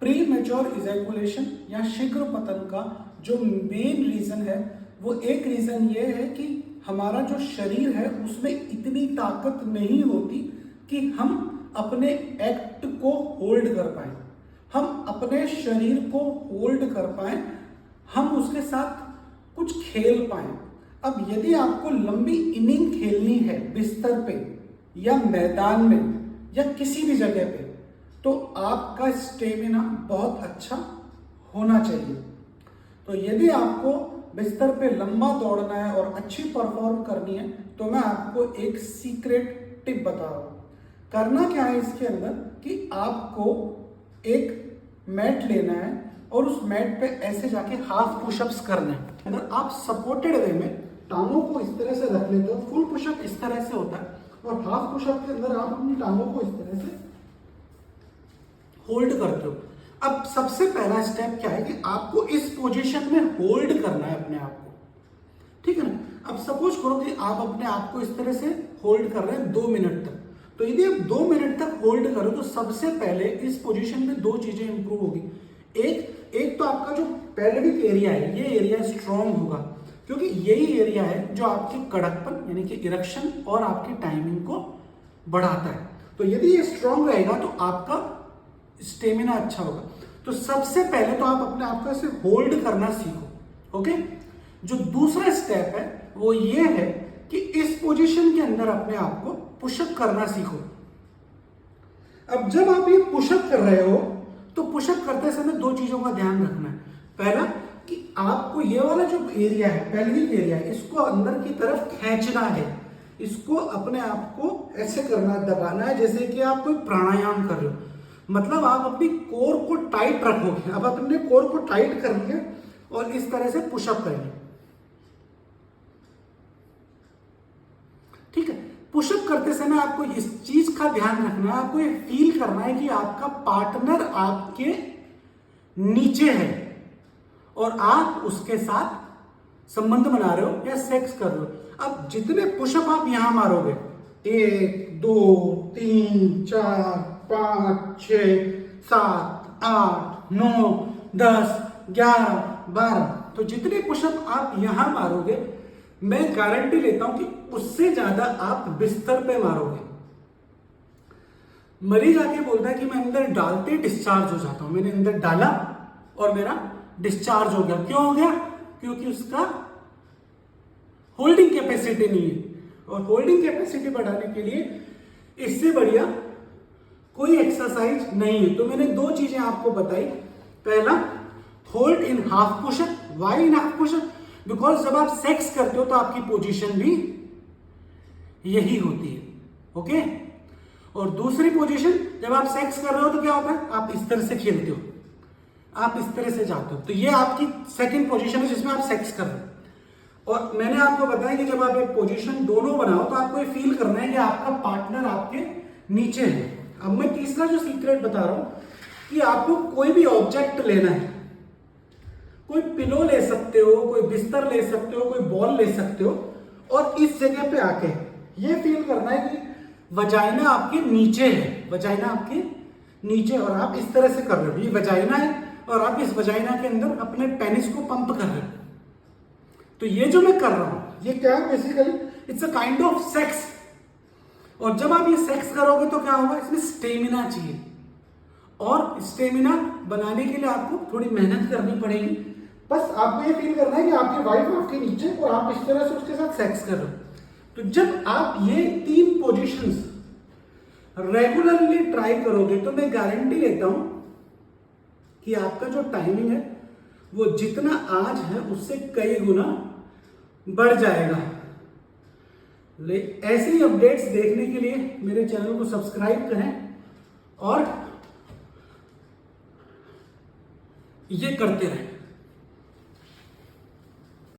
Pre mature ejaculation या शीघ्र पतन का जो मेन रीजन है वो एक रीजन ये है कि हमारा जो शरीर है उसमें इतनी ताकत नहीं होती कि हम अपने एक्ट को होल्ड कर पाए, हम अपने शरीर को होल्ड कर पाए, हम उसके साथ कुछ खेल पाए। अब यदि आपको लंबी इनिंग खेलनी है बिस्तर पे या मैदान में या किसी भी जगह पे, तो आपका स्टेमिना बहुत अच्छा होना चाहिए। तो यदि आपको बिस्तर पे लंबा दौड़ना है और अच्छी परफॉर्म करनी है तो मैं आपको एक सीक्रेट टिप बता रहा हूं। करना क्या है इसके अंदर कि आपको एक मैट लेना है और उस मैट पे ऐसे जाके हाफ पुशअप्स करने हैं। अगर आप सपोर्टेड वे में टांगों को इस तरह से रख लेते हो, फुल पुशअप इस तरह से होता है और हाफ पुशअप के अंदर आप अपनी टांगों को इस तरह से होल्ड करते हो। अब सबसे पहला स्टेप क्या है कि आपको इस पोजीशन में होल्ड करना है अपने आप को, ठीक है ना। अब सपोज करो कि आप अपने आप को इस तरह से होल्ड कर रहे हैं 2 मिनट तक। तो यदि आप 2 मिनट तक होल्ड करो तो सबसे पहले इस पोजीशन में 2 चीजें इंप्रूव होगी। एक तो आपका जो पेल्विक एरिया है ये एरिया स्ट्रांग होगा, क्योंकि यही एरिया है जो आपके कड़कपन यानी कि इरेक्शन और आपकी टाइमिंग को बढ़ाता है। तो यदि ये स्ट्रांग रहेगा तो आपका स्टेमिना अच्छा होगा। तो सबसे पहले तो आप अपने आप को ऐसे होल्ड करना सीखो, ओके। जो दूसरा स्टेप है वो ये है कि इस पोजीशन के अंदर अपने आप को पुशअप करना सीखो। अब जब आप ये पुशअप कर रहे हो तो पुशअप करते समय 2 चीजों का ध्यान रखना है। पहला कि आपको ये वाला जो एरिया है पेल्विक एरिया है इसको अंदर की तरफ खींचना है, इसको अपने आप को ऐसे करना, दबाना है जैसे कि आप कोई प्राणायाम कर रहे हो। मतलब आप अपनी कोर को टाइट रखोगे। अब अपने कोर को टाइट करेंगे और इस तरह से पुशअप करेंगे, ठीक है। पुशअप करते समय आपको इस चीज का ध्यान रखना है, आपको ये फील करना है कि आपका पार्टनर आपके नीचे है और आप उसके साथ संबंध बना रहे हो या सेक्स कर रहे हो। अब जितने पुशअप आप यहां मारोगे 1 2 3 4 5 6 7 8 9 10 11 12, तो जितने पुशअप आप यहां मारोगे मैं गारंटी लेता हूं कि उससे ज्यादा आप बिस्तर पे मारोगे। मरीज आके बोलता है कि मैं अंदर डालते डिस्चार्ज हो जाता हूं। मैंने अंदर डाला और मेरा डिस्चार्ज हो गया। क्यों हो गया? क्योंकि उसका होल्डिंग कैपेसिटी नहीं है, और होल्डिंग कैपेसिटी बढ़ाने के लिए इससे बढ़िया कोई एक्सरसाइज नहीं है। तो मैंने 2 चीजें आपको बताई। पहला, hold in half pushup. Why in half pushup? Because जब आप सेक्स करते हो तो आपकी पोजीशन भी यही होती है, ओके। और दूसरी पोजीशन, जब आप सेक्स कर रहे हो तो क्या होता है, आप इस तरह से खेलते हो, आप इस तरह से जाते हो। तो ये आपकी सेकंड पोजीशन है जिसमें आप सेक्स कर रहे हो। और मैंने आपको बताया कि जब आप एक पोजीशन दोनों बनाओ तो आपको ये फील करना है कि आपका पार्टनर आपके नीचे है। अब मैं तीसरा जो सीक्रेट बता रहा हूं कि आपको कोई भी ऑब्जेक्ट लेना है, कोई पिलो ले सकते हो, कोई बिस्तर ले सकते हो, कोई बॉल ले सकते हो, और इस जगह पे आके ये फील करना है कि वजाइना आपके नीचे है, वजाइना आपके नीचे, और आप इस तरह से कर रहे हो। ये वजाइना है और आप इस वजाइना के अंदर अपने पेनिस को पंप कर रहे हो। तो ये जो मैं कर रहा हूं ये क्या है, basically it's a kind of sex. और जब आप ये सेक्स करोगे तो क्या होगा, इसमें स्टेमिना चाहिए, और स्टेमिना बनाने के लिए आपको थोड़ी मेहनत करनी पड़ेगी। बस आपको ये फील करना है कि आपकी वाइफ आपके नीचे और आप इस तरह से उसके साथ सेक्स कर रहे हो। तो जब आप ये 3 पोजीशंस रेगुलरली ट्राई करोगे तो मैं गारंटी लेता हूं कि आपका जो टाइमिंग है वो जितना आज है उससे कई गुना बढ़ जाएगा। ऐसे ही अपडेट्स देखने के लिए मेरे चैनल को सब्सक्राइब करें और ये करते रहें।